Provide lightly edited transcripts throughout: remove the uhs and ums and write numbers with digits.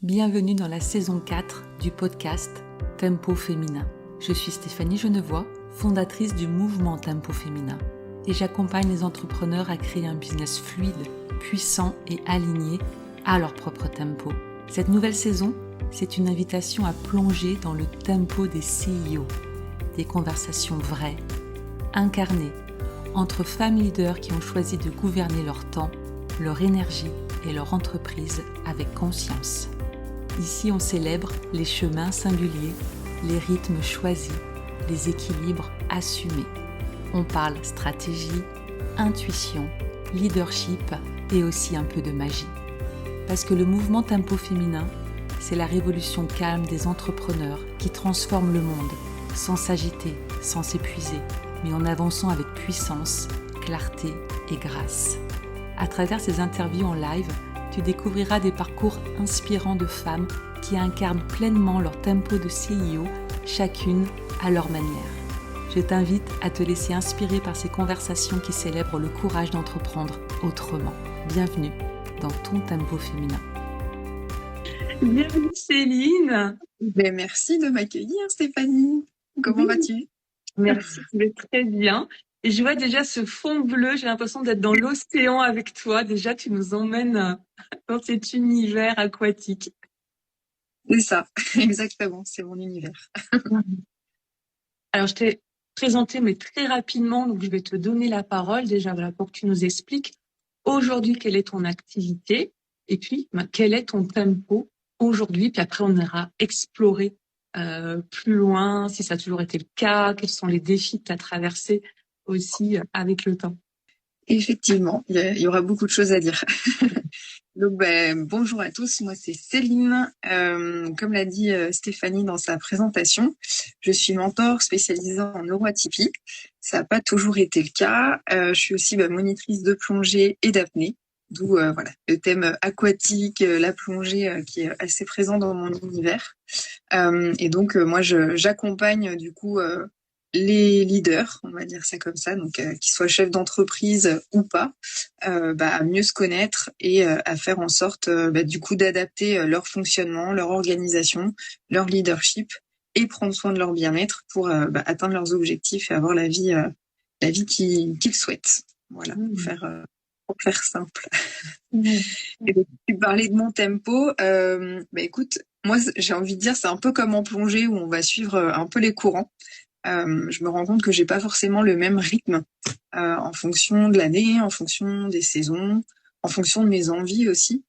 Bienvenue dans la saison 4 du podcast Tempo Féminin. Je suis Stéphanie Genevois, fondatrice du mouvement Tempo Féminin et j'accompagne les entrepreneurs à créer un business fluide, puissant et aligné à leur propre tempo. Cette nouvelle saison, c'est une invitation à plonger dans le tempo des CEO, des conversations vraies, incarnées, entre femmes leaders qui ont choisi de gouverner leur temps, leur énergie et leur entreprise avec conscience. Ici, on célèbre les chemins singuliers, les rythmes choisis, les équilibres assumés. On parle stratégie, intuition, leadership et aussi un peu de magie. Parce que le mouvement Tempo Féminin, c'est la révolution calme des entrepreneurs qui transforment le monde sans s'agiter, sans s'épuiser, mais en avançant avec puissance, clarté et grâce. À travers ces interviews en live, tu découvriras des parcours inspirants de femmes qui incarnent pleinement leur tempo de CEO, chacune à leur manière. Je t'invite à te laisser inspirer par ces conversations qui célèbrent le courage d'entreprendre autrement. Bienvenue dans ton tempo féminin. Bienvenue Céline. Merci de m'accueillir Stéphanie. Comment vas-tu? Merci, je vais très bien. Et je vois déjà ce fond bleu, j'ai l'impression d'être dans l'océan avec toi. Déjà, tu nous emmènes dans cet univers aquatique. C'est ça, exactement, c'est mon univers. Alors, je t'ai présenté, mais très rapidement, donc je vais te donner la parole déjà voilà, pour que tu nous expliques aujourd'hui quelle est ton activité et puis quel est ton tempo aujourd'hui. Puis après, on ira explorer plus loin, si ça a toujours été le cas, quels sont les défis que tu as traversés aussi avec le temps. Effectivement, il y aura beaucoup de choses à dire. Donc, bonjour à tous, moi c'est Céline. Comme l'a dit Stéphanie dans sa présentation, je suis mentor spécialisée en neuroatypie. Ça n'a pas toujours été le cas. Je suis aussi monitrice de plongée et d'apnée, d'où voilà le thème aquatique, la plongée qui est assez présent dans mon univers. Et donc moi j'accompagne du coup les leaders, on va dire ça comme ça, donc qu'ils soient chefs d'entreprise ou pas, à mieux se connaître et à faire en sorte du coup d'adapter leur fonctionnement, leur organisation, leur leadership et prendre soin de leur bien-être pour atteindre leurs objectifs et avoir la vie qu'ils souhaitent. Voilà, pour faire simple. Et donc, tu parlais de mon tempo. Écoute, moi j'ai envie de dire c'est un peu comme en plongée où on va suivre un peu les courants. Je me rends compte que j'ai pas forcément le même rythme en fonction de l'année, en fonction des saisons, en fonction de mes envies aussi.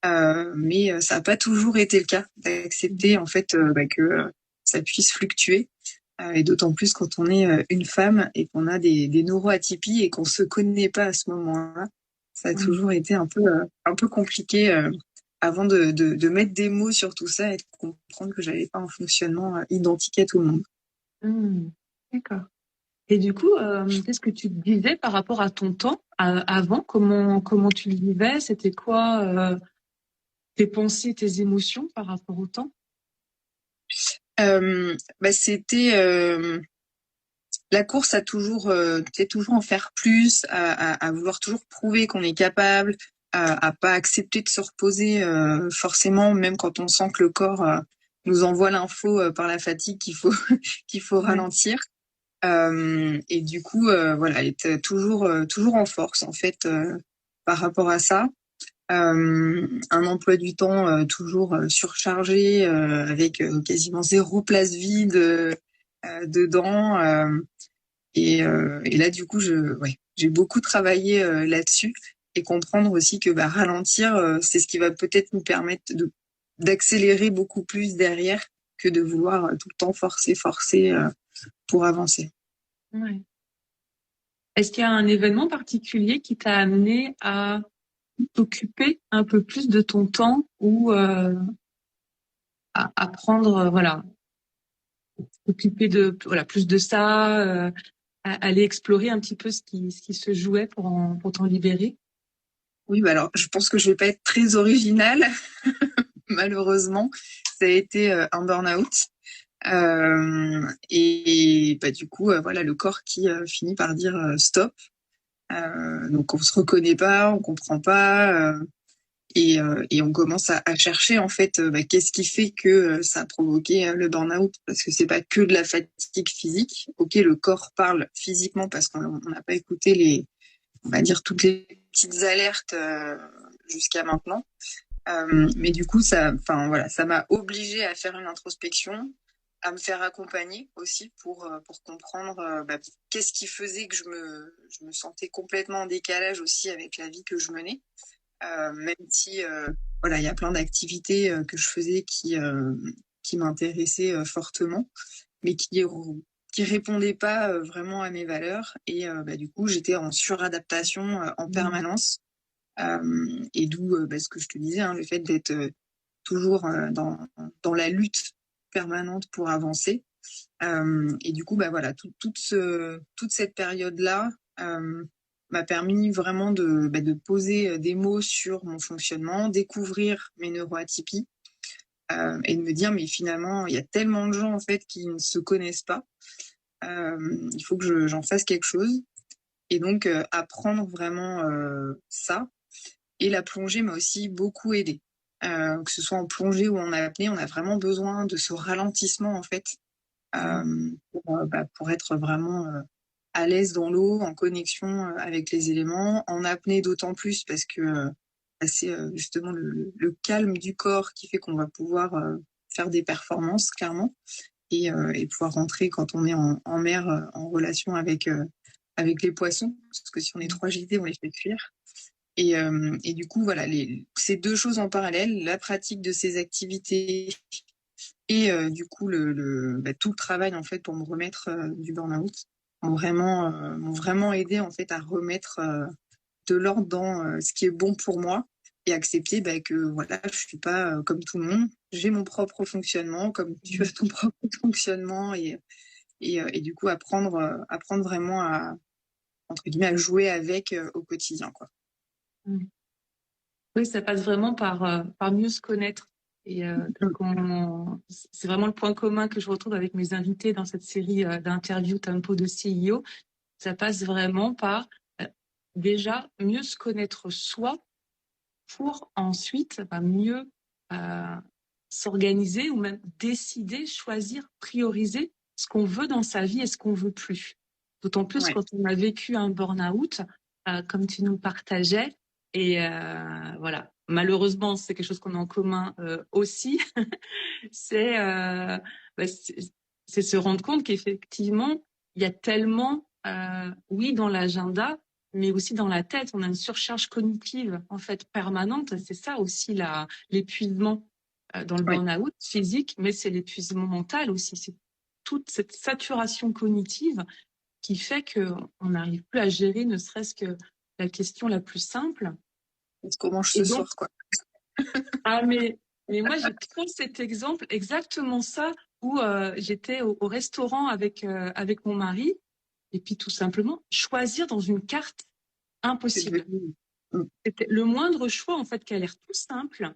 Mais ça n'a pas toujours été le cas d'accepter en fait que ça puisse fluctuer. Et d'autant plus quand on est une femme et qu'on a des neuroatypies et qu'on se connaît pas à ce moment-là. Ça a toujours été un peu compliqué avant de mettre des mots sur tout ça et de comprendre que j'avais pas un fonctionnement identique à tout le monde. D'accord. Et du coup, qu'est-ce que tu te disais par rapport à ton temps avant? Comment tu le vivais? C'était quoi tes pensées, tes émotions par rapport au temps? C'était la course à toujours en faire plus, à vouloir toujours prouver qu'on est capable, à pas accepter de se reposer forcément, même quand on sent que le corps nous envoie l'info par la fatigue qu'il faut ralentir. Et du coup, être toujours en force en fait par rapport à ça. Un emploi du temps toujours surchargé avec quasiment 0 place vide dedans. Et là, du coup, j'ai beaucoup travaillé là-dessus et comprendre aussi que ralentir, c'est ce qui va peut-être nous permettre d'accélérer beaucoup plus derrière que de vouloir tout le temps forcer pour avancer. Ouais. Est-ce qu'il y a un événement particulier qui t'a amené à t'occuper un peu plus de ton temps ou à prendre t'occuper de plus de ça, aller explorer un petit peu ce qui se jouait pour t'en libérer? Oui, alors je pense que je vais pas être très originale. Malheureusement, ça a été un burn-out. Et du coup, le corps qui finit par dire stop. Donc on se reconnaît pas, on comprend pas. Et on commence à chercher en fait qu'est-ce qui fait que ça a provoqué le burn-out, parce que c'est pas que de la fatigue physique. Ok, le corps parle physiquement parce qu'on n'a pas écouté on va dire toutes les petites alertes jusqu'à maintenant. Mais du coup, enfin voilà, ça m'a obligée à faire une introspection, à me faire accompagner aussi pour comprendre qu'est-ce qui faisait que je me sentais complètement en décalage aussi avec la vie que je menais. Même si voilà, il y a plein d'activités que je faisais qui m'intéressaient fortement, mais qui répondaient pas vraiment à mes valeurs. Et du coup, j'étais en suradaptation en permanence. Et d'où ce que je te disais, hein, le fait d'être toujours dans la lutte permanente pour avancer. Et du coup, voilà, toute cette période-là m'a permis vraiment de poser des mots sur mon fonctionnement, découvrir mes neuroatypies et de me dire, mais finalement, il y a tellement de gens en fait qui ne se connaissent pas. Il faut que j'en fasse quelque chose. Et donc, apprendre vraiment ça. Et la plongée m'a aussi beaucoup aidée. Que ce soit en plongée ou en apnée, on a vraiment besoin de ce ralentissement en fait pour être vraiment à l'aise dans l'eau, en connexion avec les éléments. En apnée d'autant plus parce que c'est justement le calme du corps qui fait qu'on va pouvoir faire des performances clairement et pouvoir rentrer quand on est en mer en relation avec les poissons, parce que si on est trop agité, on les fait fuir. Et du coup, voilà, ces deux choses en parallèle, la pratique de ces activités et du coup tout le travail en fait pour me remettre du burn-out m'ont vraiment aidé en fait à remettre de l'ordre dans ce qui est bon pour moi et accepter que voilà, je suis pas comme tout le monde, j'ai mon propre fonctionnement comme tu as ton propre fonctionnement et du coup apprendre vraiment à entre guillemets à jouer avec au quotidien quoi. Oui, ça passe vraiment par mieux se connaître. Et c'est vraiment le point commun que je retrouve avec mes invités dans cette série d'interviews Tempo de CEO. Ça passe vraiment par déjà mieux se connaître soi pour ensuite mieux s'organiser ou même décider, choisir, prioriser ce qu'on veut dans sa vie et ce qu'on veut plus. D'autant plus quand on a vécu un burn-out, comme tu nous partageais. Et voilà, malheureusement, c'est quelque chose qu'on a en commun aussi. c'est se rendre compte qu'effectivement, il y a tellement, oui, dans l'agenda, mais aussi dans la tête, on a une surcharge cognitive en fait permanente. C'est ça aussi l'épuisement dans le burn-out physique, mais c'est l'épuisement mental aussi. C'est toute cette saturation cognitive qui fait qu'on n'arrive plus à gérer ne serait-ce que la question la plus simple. Est-ce qu'on mange ce soir, quoi. mais moi, j'ai trop cet exemple, exactement ça, où j'étais au restaurant avec mon mari, et puis tout simplement, choisir dans une carte, impossible. C'était le moindre choix, en fait, qui a l'air tout simple.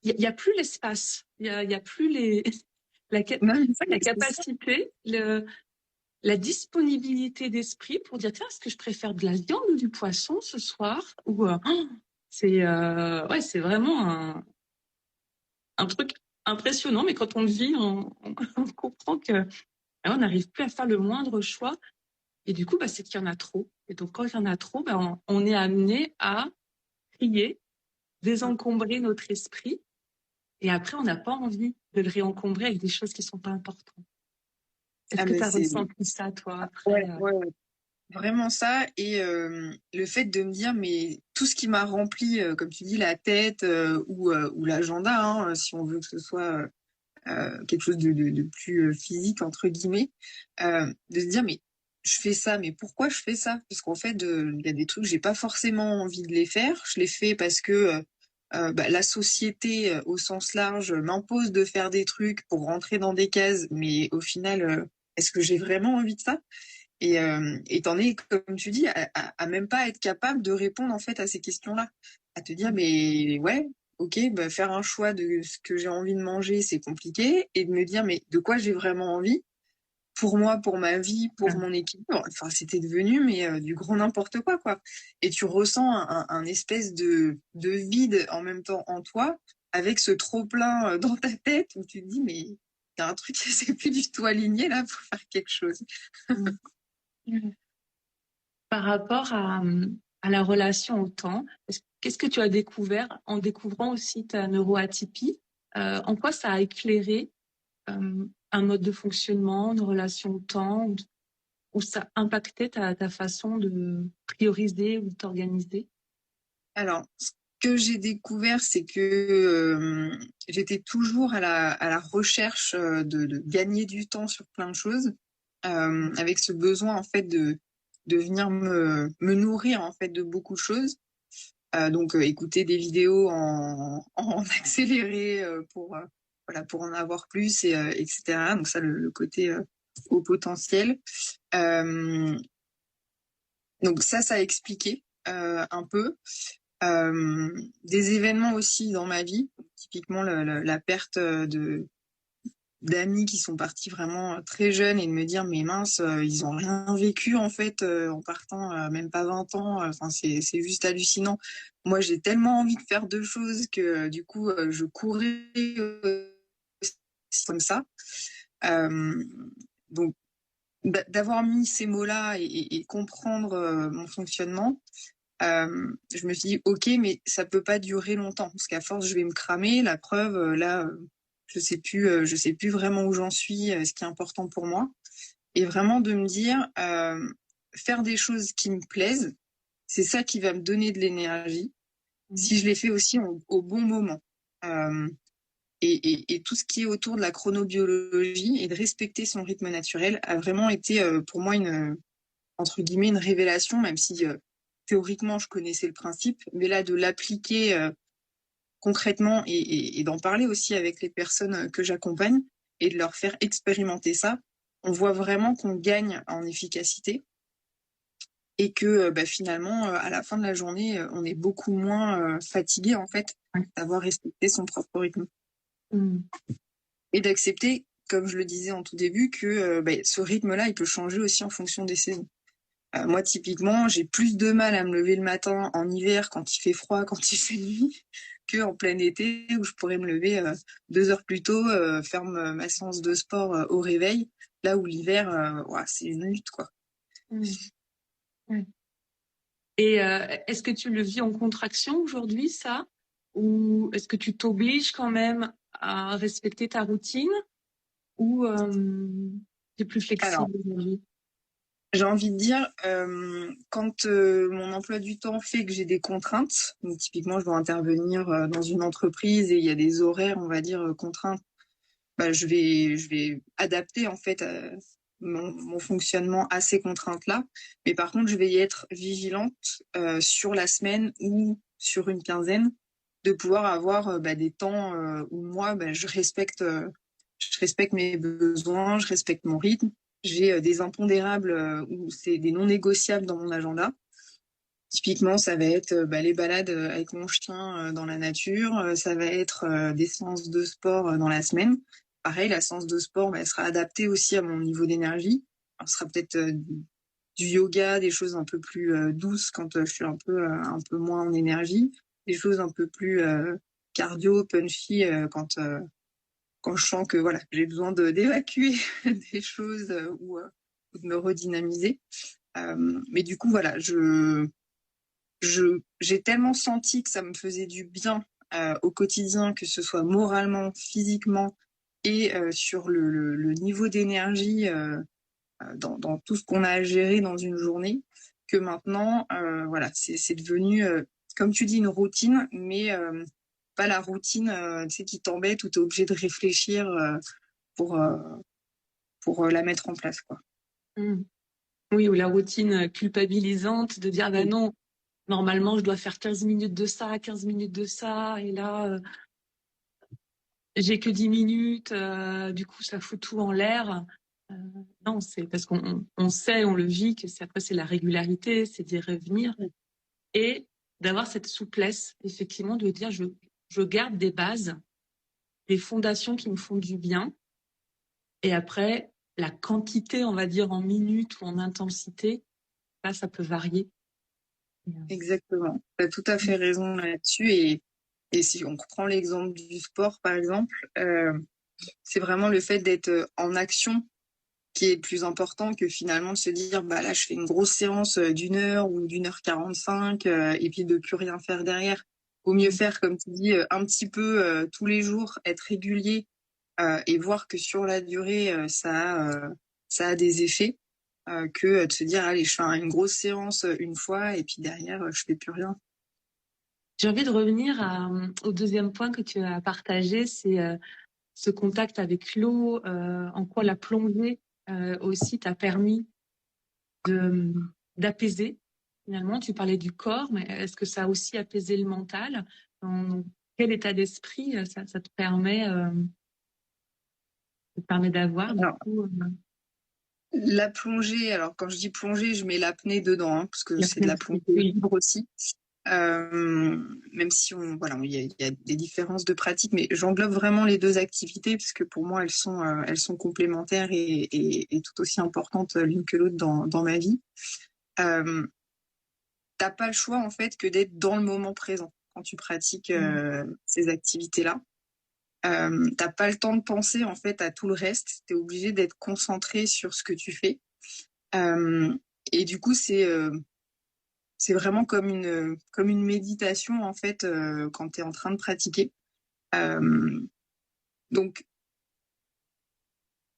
Il y a plus l'espace, il y a plus la capacité, la disponibilité d'esprit pour dire, tiens, est-ce que je préfère de la viande ou du poisson ce soir? Ou c'est vraiment un truc impressionnant, mais quand on le vit, on comprend que on n'arrive plus à faire le moindre choix. Et du coup, c'est qu'il y en a trop. Et donc, quand il y en a trop, on est amené à trier, désencombrer notre esprit. Et après, on n'a pas envie de le réencombrer avec des choses qui sont pas importantes. Est-ce que tu as ressenti ça, toi, après ouais. Vraiment ça. Et le fait de me dire, mais tout ce qui m'a rempli, comme tu dis, la tête ou l'agenda, hein, si on veut que ce soit quelque chose de plus physique, entre guillemets, de se dire, mais je fais ça, mais pourquoi je fais ça? Parce qu'en fait, il y a des trucs, j'ai pas forcément envie de les faire. Je les fais parce que la société, au sens large, m'impose de faire des trucs pour rentrer dans des cases, mais au final, est-ce que j'ai vraiment envie de ça? Et t'en es, comme tu dis, à même pas être capable de répondre en fait à ces questions-là. À te dire, mais ouais, ok, faire un choix de ce que j'ai envie de manger, c'est compliqué. Et de me dire, mais de quoi j'ai vraiment envie? pour moi, pour ma vie, pour mon équilibre. Enfin, c'était devenu du grand n'importe quoi. Et tu ressens un espèce de vide en même temps en toi, avec ce trop plein dans ta tête où tu te dis mais il y a un truc qui s'est plus du tout aligné là pour faire quelque chose. Par rapport à la relation au temps, qu'est-ce que tu as découvert en découvrant aussi ta neuroatypie? En quoi ça a éclairé un mode de fonctionnement, une relation au temps, ou ça impactait ta façon de prioriser ou de t'organiser? Alors, ce que j'ai découvert, c'est que j'étais toujours à la recherche de gagner du temps sur plein de choses, avec ce besoin en fait de venir me nourrir en fait de beaucoup de choses. Donc écouter des vidéos en accéléré pour en avoir plus etc. Donc ça le côté au potentiel. Donc ça a expliqué un peu. Des événements aussi dans ma vie, typiquement la perte d'amis qui sont partis vraiment très jeunes et de me dire mais mince, ils ont rien vécu en fait en partant même pas 20 ans. Enfin c'est juste hallucinant. Moi j'ai tellement envie de faire deux choses que du coup je courais comme ça. Donc d'avoir mis ces mots-là et comprendre mon fonctionnement, je me suis dit ok mais ça peut pas durer longtemps parce qu'à force je vais me cramer. La preuve là je sais plus vraiment où j'en suis, ce qui est important pour moi, et vraiment de me dire faire des choses qui me plaisent, c'est ça qui va me donner de l'énergie si je les fais aussi au bon moment. Et tout ce qui est autour de la chronobiologie et de respecter son rythme naturel a vraiment été pour moi entre guillemets une révélation, même si théoriquement je connaissais le principe, mais là de l'appliquer concrètement et d'en parler aussi avec les personnes que j'accompagne et de leur faire expérimenter ça, on voit vraiment qu'on gagne en efficacité et que finalement à la fin de la journée on est beaucoup moins fatigué en fait d'avoir respecté son propre rythme et d'accepter, comme je le disais en tout début, que ce rythme-là il peut changer aussi en fonction des saisons. Moi, typiquement, j'ai plus de mal à me lever le matin en hiver quand il fait froid, quand il fait nuit, que en plein été où je pourrais me lever 2 heures plus tôt, faire ma séance de sport au réveil. Là où l'hiver, c'est une lutte, quoi. Et est-ce que tu le vis en contraction aujourd'hui, ça? Ou est-ce que tu t'obliges quand même à respecter ta routine? Ou tu es plus Alors, flexible aujourd'hui? j'ai envie de dire, quand mon emploi du temps fait que j'ai des contraintes, donc typiquement je dois intervenir dans une entreprise et il y a des horaires, on va dire, contraintes, je vais adapter en fait mon fonctionnement à ces contraintes-là. Mais par contre, je vais y être vigilante sur la semaine ou sur une quinzaine de pouvoir avoir des temps où moi, je respecte mes besoins, je respecte mon rythme. J'ai des impondérables ou c'est des non négociables dans mon agenda. Typiquement, ça va être les balades avec mon chien dans la nature, ça va être des séances de sport dans la semaine. Pareil, la séance de sport, elle sera adaptée aussi à mon niveau d'énergie. Alors, ce sera peut-être du yoga, des choses un peu plus douces quand je suis un peu moins en énergie, des choses un peu plus cardio, punchy quand je sens que voilà, j'ai besoin d'évacuer des choses ou de me redynamiser. Mais du coup, voilà, j'ai tellement senti que ça me faisait du bien au quotidien, que ce soit moralement, physiquement et sur le niveau d'énergie dans tout ce qu'on a à gérer dans une journée, que maintenant, voilà, c'est devenu, comme tu dis, une routine, mais pas la routine qui t'embête où tu es obligé de réfléchir pour, la mettre en place, quoi. Oui, ou la routine culpabilisante de dire, non, normalement, je dois faire 15 minutes de ça, 15 minutes de ça, et là, j'ai que 10 minutes, du coup, ça fout tout en l'air. Non, c'est parce qu'on sait, on le vit, que après, c'est la régularité, c'est d'y revenir. Et d'avoir cette souplesse, effectivement, de dire, je garde des bases, des fondations qui me font du bien. Et après, la quantité, on va dire, en minutes ou en intensité, là, ça peut varier. Exactement. Tu as tout à fait raison là-dessus. Et si on reprend l'exemple du sport, par exemple, c'est vraiment le fait d'être en action qui est le plus important que finalement de se dire, bah là, je fais une grosse séance d'1 heure ou d'1 h 45 et puis de plus rien faire derrière. Vaut mieux faire, comme tu dis, un petit peu tous les jours, être régulier et voir que sur la durée, ça a des effets que de se dire, allez, je fais une grosse séance une fois et puis derrière, je fais plus rien. J'ai envie de revenir au deuxième point que tu as partagé, c'est ce contact avec l'eau, en quoi la plongée aussi t'a permis d'apaiser. Finalement, tu parlais du corps, mais est-ce que ça a aussi apaisé le mental? Dans quel état d'esprit ça te permet d'avoir du Alors, coup la plongée, alors quand je dis plongée, je mets l'apnée dedans, hein, parce que la c'est de la plongée oui. libre aussi. Même si il y a des différences de pratique, mais j'englobe vraiment les deux activités parce que pour moi elles sont complémentaires et tout aussi importantes l'une que l'autre dans ma vie. T'as pas le choix en fait que d'être dans le moment présent quand tu pratiques ces activités-là. T'as pas le temps de penser en fait à tout le reste. T'es obligé d'être concentré sur ce que tu fais. Et du coup c'est vraiment comme une méditation en fait quand tu es en train de pratiquer. Donc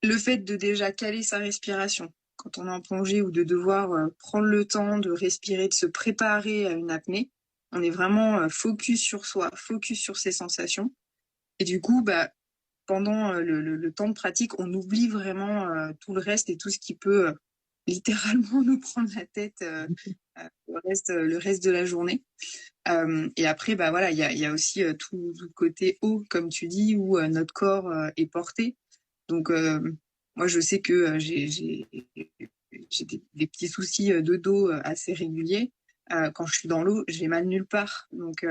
le fait de déjà caler sa respiration quand on est en plongée ou de devoir prendre le temps de respirer, de se préparer à une apnée, on est vraiment focus sur soi, focus sur ses sensations. Et du coup, bah pendant le temps de pratique, on oublie vraiment tout le reste et tout ce qui peut littéralement nous prendre la tête le reste de la journée. Et après, bah voilà, il y a aussi tout le côté eau, comme tu dis, où notre corps est porté. Donc, moi, je sais que j'ai des petits soucis de dos assez réguliers. Quand je suis dans l'eau, j'ai mal nulle part. Donc,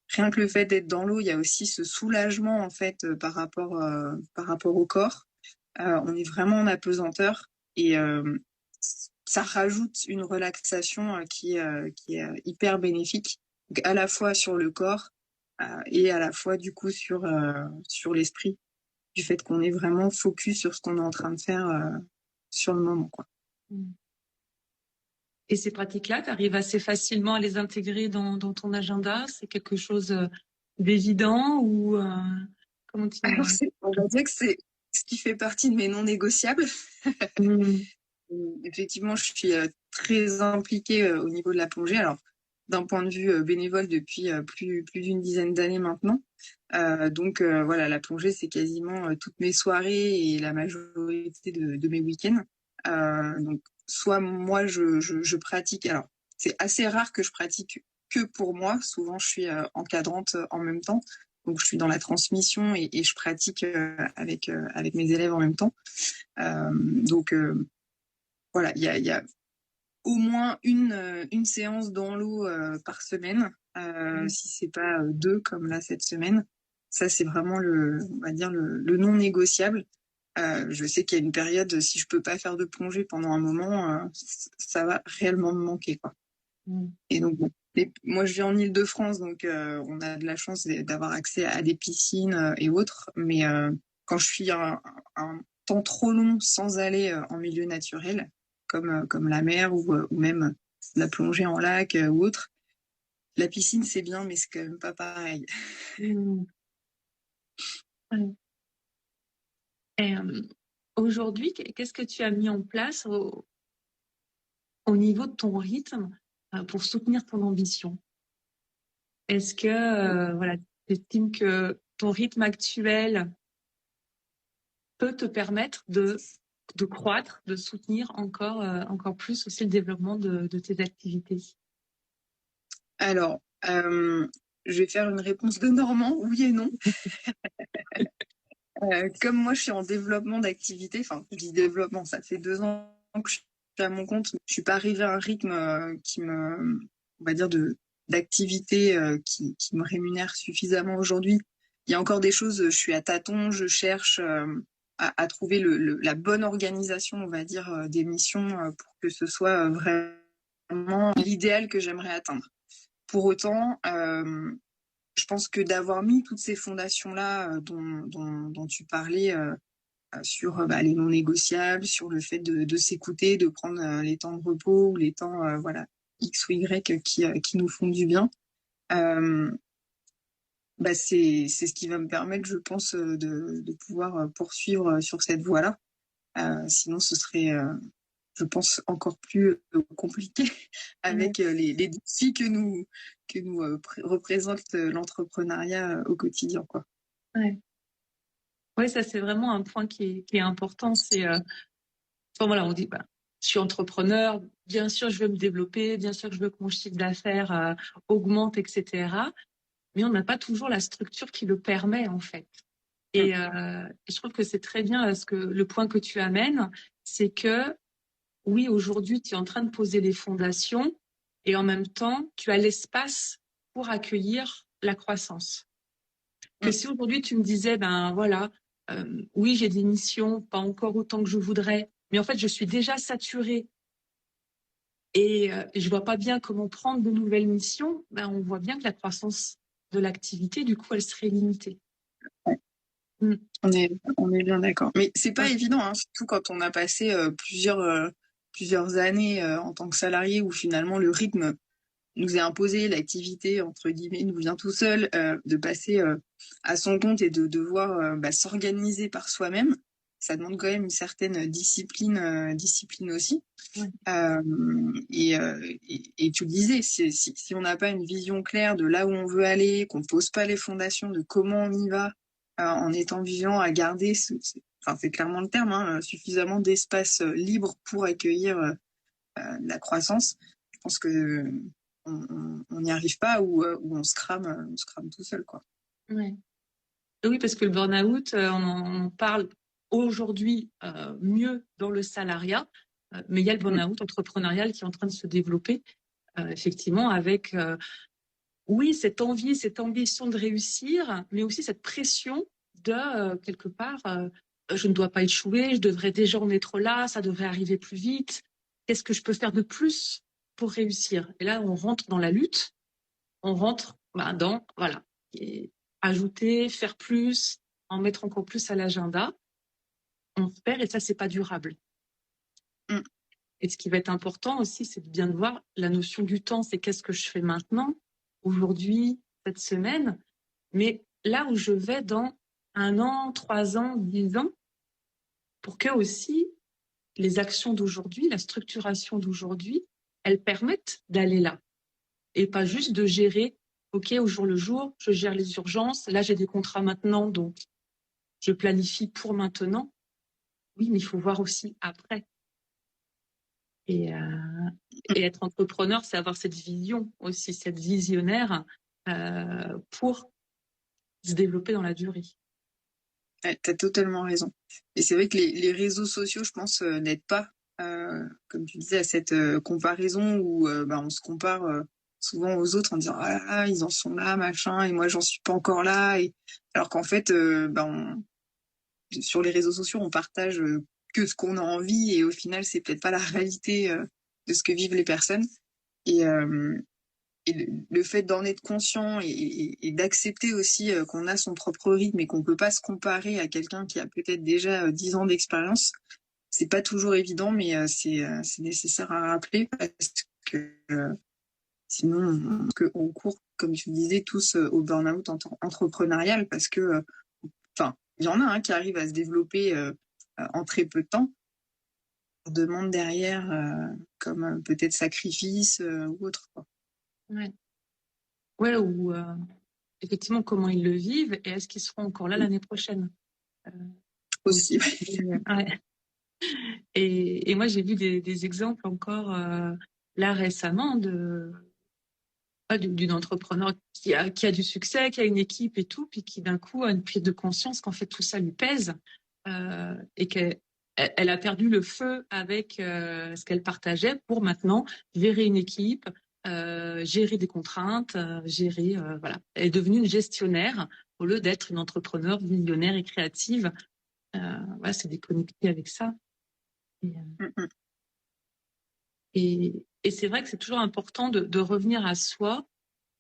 rien que le fait d'être dans l'eau, il y a aussi ce soulagement en fait par rapport au corps. On est vraiment en apesanteur et ça rajoute une relaxation qui est hyper bénéfique, donc à la fois sur le corps et à la fois du coup sur l'esprit, du fait qu'on est vraiment focus sur ce qu'on est en train de faire sur le moment, quoi. Et ces pratiques-là, tu arrives assez facilement à les intégrer dans ton agenda? C'est quelque chose d'évident ou comment tu... Alors on va dire que c'est ce qui fait partie de mes non négociables. Effectivement, je suis très impliquée au niveau de la plongée. Alors, d'un point de vue bénévole depuis plus d'une dizaine d'années maintenant. Donc voilà, la plongée, c'est quasiment toutes mes soirées et la majorité de mes week-ends. Donc, soit moi, je pratique. Alors, c'est assez rare que je pratique que pour moi. Souvent, je suis encadrante en même temps. Donc, je suis dans la transmission et je pratique avec mes élèves en même temps. Donc, voilà, il y a au moins une séance dans l'eau par semaine, si c'est pas deux comme là cette semaine. Ça, c'est vraiment on va dire le non négociable. Je sais qu'il y a une période, si je peux pas faire de plongée pendant un moment, ça va réellement me manquer, quoi. Et donc, bon. Moi, je vis en Île-de-France, donc on a de la chance d'avoir accès à des piscines et autres. Mais quand je suis un temps trop long sans aller en milieu naturel, comme la mer ou même la plongée en lac ou autre, la piscine, c'est bien, mais c'est quand même pas pareil. Et, aujourd'hui, qu'est-ce que tu as mis en place au niveau de ton rythme pour soutenir ton ambition? Est-ce que voilà, tu estimes que ton rythme actuel peut te permettre de croître, de soutenir encore plus aussi le développement de tes activités? Alors, je vais faire une réponse de Normand, oui et non. Comme moi, je suis en développement d'activité, enfin, je dis développement, ça fait 2 ans que je suis à mon compte. Je suis pas arrivée à un rythme on va dire, d'activité qui me rémunère suffisamment aujourd'hui. Il y a encore des choses, je suis à tâtons, je cherche. à trouver la bonne organisation, on va dire, des missions pour que ce soit vraiment l'idéal que j'aimerais atteindre. Pour autant, je pense que d'avoir mis toutes ces fondations-là dont tu parlais sur les non négociables, sur le fait de s'écouter, de prendre les temps de repos ou les temps voilà X ou Y qui nous font du bien. C'est ce qui va me permettre, je pense, de pouvoir poursuivre sur cette voie-là. Sinon, ce serait, je pense, encore plus compliqué avec les défis que nous représente l'entrepreneuriat au quotidien, quoi. Ouais. Oui, ça c'est vraiment un point qui est important. C'est voilà, on dit je suis entrepreneur, bien sûr je veux me développer, bien sûr que je veux que mon chiffre d'affaires augmente, etc. Mais on n'a pas toujours la structure qui le permet en fait. Et je trouve que c'est très bien parce que le point que tu amènes, c'est que oui, aujourd'hui tu es en train de poser les fondations et en même temps tu as l'espace pour accueillir la croissance. Que si aujourd'hui tu me disais voilà, oui j'ai des missions, pas encore autant que je voudrais, mais en fait je suis déjà saturée et je vois pas bien comment prendre de nouvelles missions, on voit bien que la croissance de l'activité du coup elle serait limitée. Ouais. On est bien d'accord. Mais c'est pas évident, hein, surtout quand on a passé plusieurs années en tant que salarié où finalement le rythme nous est imposé, l'activité entre guillemets nous vient tout seul, de passer à son compte et de devoir s'organiser par soi-même. Ça demande quand même une certaine discipline aussi. Ouais. Et tu le disais, si on n'a pas une vision claire de là où on veut aller, qu'on pose pas les fondations de comment on y va, en étant vigilant à garder, c'est clairement le terme, hein, suffisamment d'espace libre pour accueillir la croissance. Je pense que on n'y arrive pas ou on se crame tout seul, quoi. Ouais. Oui, parce que le burn-out, on en parle aujourd'hui mieux dans le salariat, mais il y a le burn-out entrepreneurial qui est en train de se développer, effectivement, avec oui cette envie, cette ambition de réussir, mais aussi cette pression de quelque part, je ne dois pas échouer, je devrais déjà en être là, ça devrait arriver plus vite. Qu'est-ce que je peux faire de plus pour réussir? Et là, on rentre dans la lutte, on rentre dans voilà. Ajouter, faire plus, en mettre encore plus à l'agenda, on se perd et ça, c'est pas durable. Et ce qui va être important aussi, c'est de bien voir la notion du temps, c'est qu'est-ce que je fais maintenant, aujourd'hui, cette semaine, mais là où je vais dans 1 an, 3 ans, 10 ans, pour que aussi les actions d'aujourd'hui, la structuration d'aujourd'hui, elles permettent d'aller là. Et pas juste de gérer, OK, au jour le jour, je gère les urgences, là j'ai des contrats maintenant, donc je planifie pour maintenant. Oui, mais il faut voir aussi après. Et être entrepreneur, c'est avoir cette vision aussi, cette visionnaire pour se développer dans la durée. Ouais, t'as totalement raison. Et c'est vrai que les réseaux sociaux, je pense, n'aident pas, comme tu disais, à cette comparaison où on se compare souvent aux autres en disant ah ils en sont là machin et moi j'en suis pas encore là et alors qu'en fait sur les réseaux sociaux on partage que ce qu'on a envie et au final c'est peut-être pas la réalité de ce que vivent les personnes et le fait d'en être conscient et d'accepter aussi qu'on a son propre rythme et qu'on peut pas se comparer à quelqu'un qui a peut-être déjà 10 ans d'expérience, c'est pas toujours évident, mais c'est nécessaire à rappeler parce que sinon on court, comme tu disais, tous au burn-out entrepreneurial parce que, il y en a qui arrivent à se développer en très peu de temps. On demande derrière comme peut-être sacrifice ou autre, quoi. Ouais, ou effectivement comment ils le vivent et est-ce qu'ils seront encore là l'année prochaine aussi. Ouais. Et moi j'ai vu des exemples encore là récemment d'une entrepreneur qui a du succès, qui a une équipe et tout, puis qui d'un coup a une prise de conscience qu'en fait tout ça lui pèse et qu'elle a perdu le feu avec ce qu'elle partageait pour maintenant gérer une équipe, gérer des contraintes, gérer voilà. Elle est devenue une gestionnaire au lieu d'être une entrepreneure visionnaire et créative Voilà, c'est déconnecté avec ça. Et, Mm, et c'est vrai que c'est toujours important de revenir à soi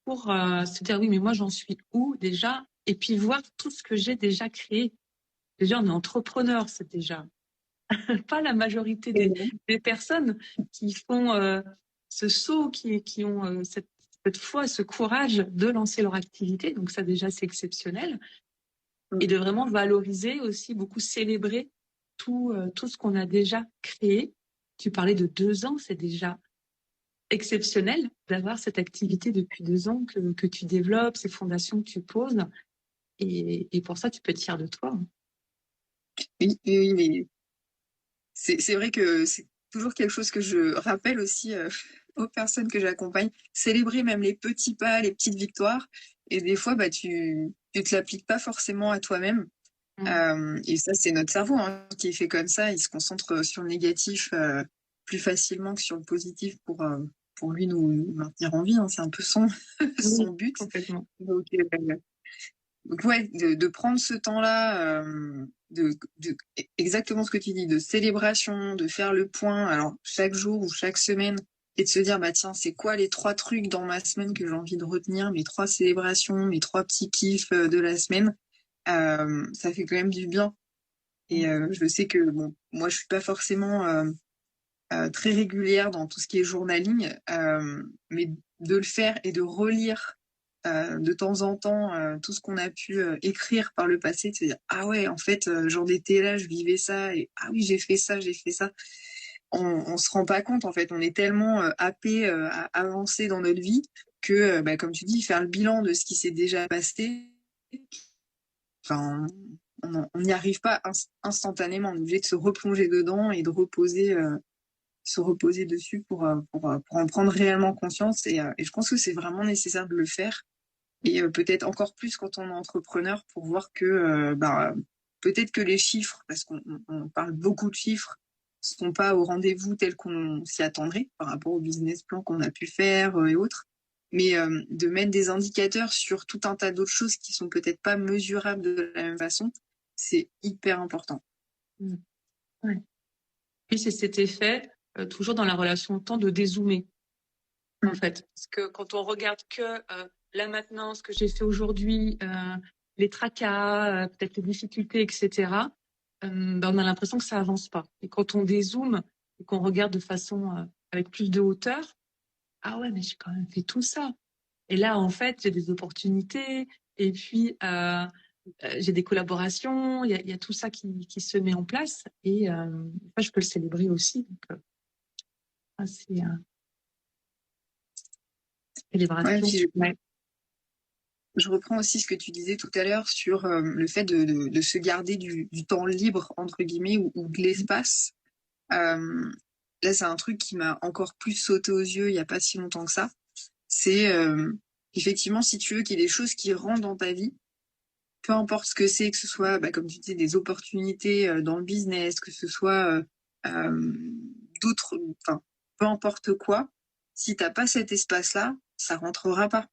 pour se dire oui, mais moi j'en suis où déjà? Et puis voir tout ce que j'ai déjà créé. Déjà, on est entrepreneur, c'est déjà pas la majorité mm. des personnes qui font ce saut, qui ont cette foi, ce courage de lancer leur activité. Donc ça déjà, c'est exceptionnel. Et de vraiment valoriser aussi, beaucoup célébrer tout ce qu'on a déjà créé. Tu parlais de 2 ans, c'est déjà exceptionnel d'avoir cette activité depuis 2 ans que tu développes, ces fondations que tu poses. Et pour ça, tu peux être fier de toi. Oui, oui, oui, mais c'est vrai que c'est toujours quelque chose que je rappelle aussi aux personnes que j'accompagne. Célébrer même les petits pas, les petites victoires. Et des fois, bah, tu te l'appliques pas forcément à toi-même. Et ça, c'est notre cerveau hein, qui est fait comme ça. Il se concentre sur le négatif plus facilement que sur le positif pour lui nous maintenir en vie. Hein. C'est un peu son, Oui, son but. complètement. Donc ouais, de prendre ce temps-là, exactement ce que tu dis, de célébration, de faire le point, alors chaque jour ou chaque semaine, et de se dire, bah tiens, c'est quoi les 3 trucs dans ma semaine que j'ai envie de retenir, mes 3 célébrations, mes 3 petits kiffs de la semaine, ça fait quand même du bien. Et je sais que bon, moi je suis pas forcément très régulière dans tout ce qui est journaling, mais de le faire et de relire de temps en temps tout ce qu'on a pu écrire par le passé, de se dire ah ouais en fait j'en étais là, je vivais ça et ah oui j'ai fait ça. On se rend pas compte en fait, on est tellement happé à avancer dans notre vie que bah, comme tu dis faire le bilan de ce qui s'est déjà passé. Enfin, on n'y arrive pas instantanément, on est obligé de se replonger dedans et de se reposer dessus pour en prendre réellement conscience. Et je pense que c'est vraiment nécessaire de le faire. Et peut-être encore plus quand on est entrepreneur pour voir que bah, peut-être que les chiffres, parce qu'on parle beaucoup de chiffres, sont pas au rendez-vous tel qu'on s'y attendrait par rapport au business plan qu'on a pu faire et autres. Mais de mettre des indicateurs sur tout un tas d'autres choses qui sont peut-être pas mesurables de la même façon, c'est hyper important. Ouais. Puis c'est cet effet, toujours dans la relation au temps, de dézoomer, en fait. Parce que quand on regarde que là maintenant, ce que j'ai fait aujourd'hui, les tracas, peut-être les difficultés, etc., ben on a l'impression que ça avance pas. Et quand on dézoome et qu'on regarde de façon avec plus de hauteur, ah ouais, mais j'ai quand même fait tout ça. Et là, en fait, j'ai des opportunités. Et puis, j'ai des collaborations. Il y a tout ça qui se met en place. Et je peux le célébrer aussi. Donc, c'est Ouais, célébration. puis Ouais. je reprends aussi ce que tu disais tout à l'heure sur le fait de se garder du temps libre, entre guillemets, ou de l'espace. Là, c'est un truc qui m'a encore plus sauté aux yeux il n'y a pas si longtemps que ça. C'est effectivement, si tu veux qu'il y ait des choses qui rentrent dans ta vie, peu importe ce que ce soit, bah, comme tu disais, des opportunités dans le business, que ce soit d'autres, enfin, peu importe quoi, si t'as pas cet espace-là, ça rentrera pas.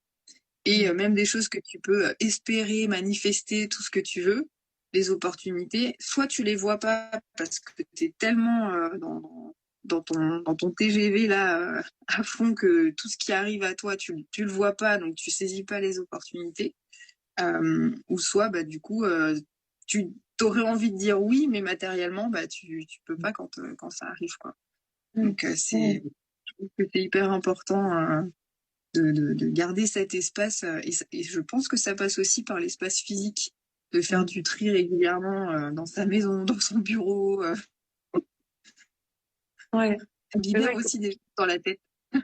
Et même des choses que tu peux espérer, manifester, tout ce que tu veux, les opportunités, soit tu les vois pas parce que tu es tellement dans ton TGV là à fond que tout ce qui arrive à toi, tu le vois pas, donc tu saisis pas les opportunités. Ou soit bah du coup tu aurais envie de dire oui, mais matériellement bah tu peux pas quand ça arrive quoi. Donc je trouve que c'est hyper important de garder cet espace et je pense que ça passe aussi par l'espace physique, de faire du tri régulièrement dans sa maison, dans son bureau, Ouais. vider aussi des choses dans la tête.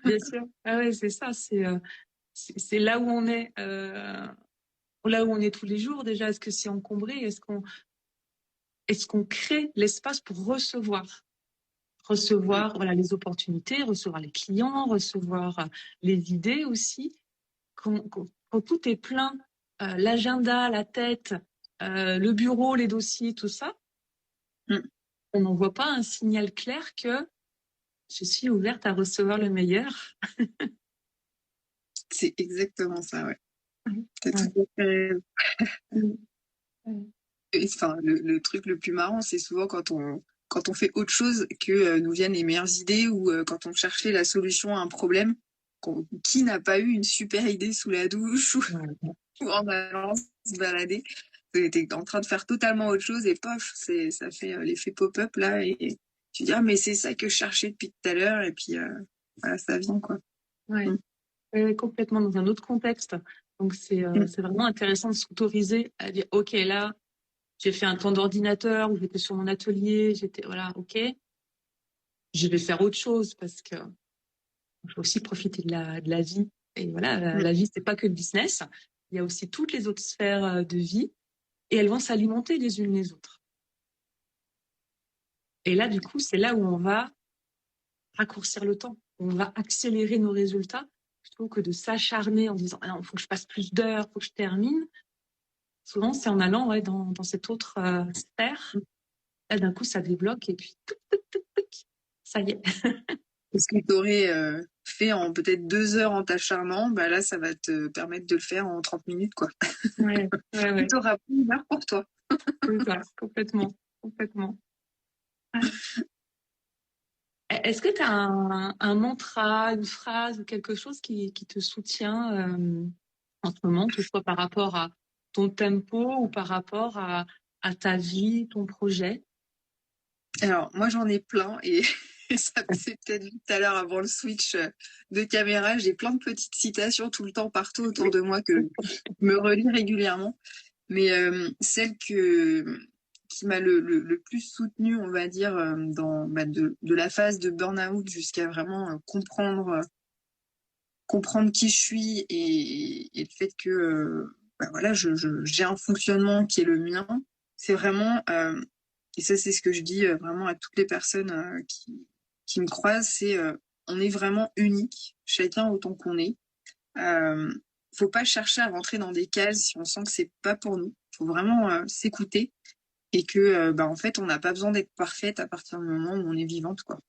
Bien sûr. Ah ouais, c'est ça. C'est là où on est. Là où on est tous les jours déjà. Est-ce que c'est encombré? Est-ce qu'on crée l'espace pour recevoir voilà les opportunités, recevoir les clients, recevoir les idées aussi. Quand tout est plein, l'agenda, la tête, le bureau, les dossiers, tout ça, on n'envoie pas un signal clair que je suis ouverte à recevoir le meilleur. C'est exactement ça, ouais. T'as Ouais. tout à fait raison. Ouais. Enfin, le truc le plus marrant, c'est souvent quand on fait autre chose que nous viennent les meilleures idées ou quand on cherchait la solution à un problème. Qui n'a pas eu une super idée sous la douche ou en allant se balader? T'es en train de faire totalement autre chose et pof, ça fait l'effet pop-up là et tu dis, ah, mais c'est ça que je cherchais depuis tout à l'heure et puis voilà, ça vient quoi. Ouais. Complètement dans un autre contexte. Donc, c'est vraiment intéressant de s'autoriser à dire, OK, là, j'ai fait un temps d'ordinateur ou j'étais sur mon atelier, voilà, OK, je vais faire autre chose parce que je veux aussi profiter de la vie. Et voilà, la vie, c'est pas que le business. Il y a aussi toutes les autres sphères de vie et elles vont s'alimenter les unes les autres. Et là, du coup, c'est là où on va raccourcir le temps. On va accélérer nos résultats plutôt que de s'acharner en disant, ah non, faut que je passe plus d'heures, faut que je termine. Souvent, c'est en allant dans cette autre sphère. Là, d'un coup, ça débloque et puis ça y est. Ce que tu aurais fait en peut-être 2 heures en t'acharnant, bah là, ça va te permettre de le faire en 30 minutes, quoi. Ouais. Tu auras plus une heure pour toi. C'est ça, complètement. Ouais. Est-ce que tu as un mantra, une phrase ou quelque chose qui te soutient en ce moment, que ce soit par rapport à ton tempo ou par rapport à ta vie, ton projet? Alors, moi, j'en ai plein et ça s'est peut-être vu tout à l'heure avant le switch de caméra. J'ai plein de petites citations tout le temps partout autour de moi que je me relis régulièrement. Mais celle qui m'a le plus soutenue, on va dire, dans de la phase de burn-out jusqu'à vraiment comprendre qui je suis et le fait que voilà, j'ai un fonctionnement qui est le mien. C'est vraiment et ça, c'est ce que je dis vraiment à toutes les personnes qui me croisent, c'est on est vraiment unique, chacun autant qu'on est. Faut pas chercher à rentrer dans des cases si on sent que c'est pas pour nous. Faut vraiment s'écouter et que en fait, on n'a pas besoin d'être parfaite à partir du moment où on est vivante, quoi.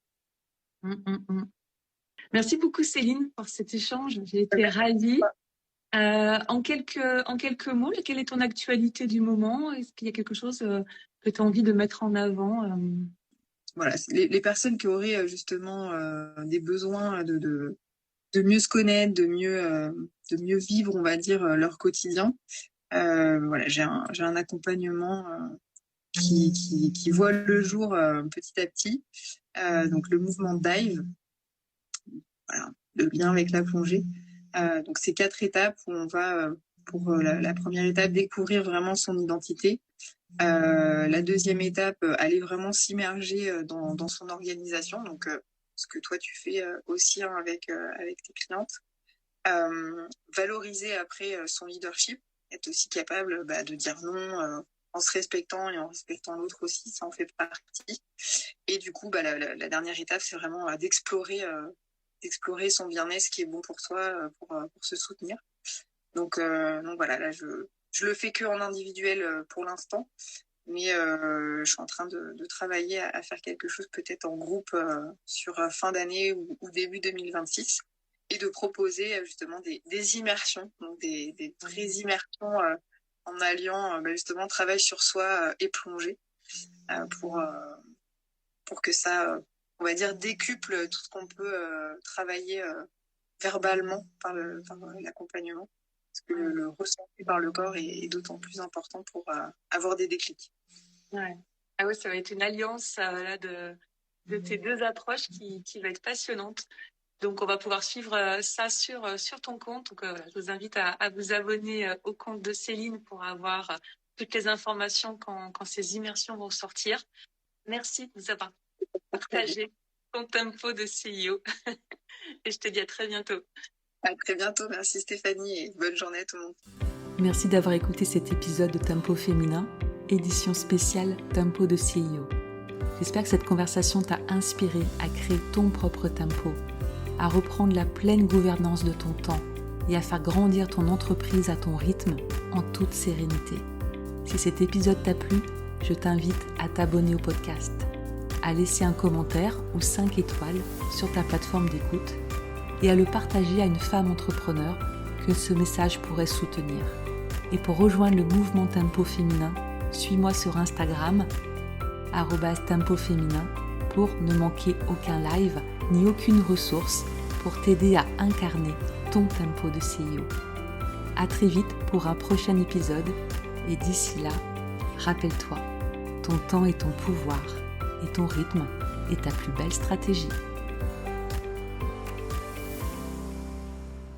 Merci beaucoup Céline pour cet échange. J'ai été ravie. En quelques mots, quelle est ton actualité du moment? Est-ce qu'il y a quelque chose que tu as envie de mettre en avant? Voilà, les personnes qui auraient justement des besoins de mieux se connaître, de mieux vivre, on va dire, leur quotidien. Voilà, j'ai un accompagnement qui voit le jour petit à petit. Donc le mouvement Dive, voilà, le lien avec la plongée. Donc c'est 4 étapes où on va pour la première étape découvrir vraiment son identité. La deuxième étape, aller vraiment s'immerger dans son organisation. Donc ce que toi tu fais aussi avec tes clientes. Valoriser après son leadership, être aussi capable de dire non en se respectant et en respectant l'autre aussi, ça en fait partie. Et du coup, la dernière étape, c'est vraiment d'explorer son bien-être, ce qui est bon pour toi, pour se soutenir. Donc voilà, là je le fais que en individuel pour l'instant, mais je suis en train de travailler à faire quelque chose peut-être en groupe sur fin d'année ou début 2026 et de proposer justement des immersions, donc des vraies immersions en alliant justement travail sur soi et plongée pour que ça, on va dire, décuple tout ce qu'on peut travailler verbalement par l'accompagnement. Parce que le ressenti par le corps est d'autant plus important pour avoir des déclics. Ouais. Ah oui, ça va être une alliance là, de tes deux approches qui va être passionnante. Donc, on va pouvoir suivre ça sur ton compte. Donc, voilà, je vous invite à vous abonner au compte de Céline pour avoir toutes les informations quand ces immersions vont sortir. Merci de nous avoir partagé ton tempo de CEO. Et je te dis à très bientôt. À très bientôt. Merci Stéphanie et bonne journée à tout le monde. Merci d'avoir écouté cet épisode de Tempo Féminin, édition spéciale Tempo de CEO. J'espère que cette conversation t'a inspiré à créer ton propre tempo, à reprendre la pleine gouvernance de ton temps et à faire grandir ton entreprise à ton rythme en toute sérénité. Si cet épisode t'a plu, je t'invite à t'abonner au podcast, à laisser un commentaire ou 5 étoiles sur ta plateforme d'écoute et à le partager à une femme entrepreneur que ce message pourrait soutenir. Et pour rejoindre le mouvement Tempo Féminin, suis-moi sur Instagram, @tempoféminin, pour ne manquer aucun live ni aucune ressource pour t'aider à incarner ton tempo de CEO. À très vite pour un prochain épisode et d'ici là, rappelle-toi, ton temps est ton pouvoir et ton rythme est ta plus belle stratégie.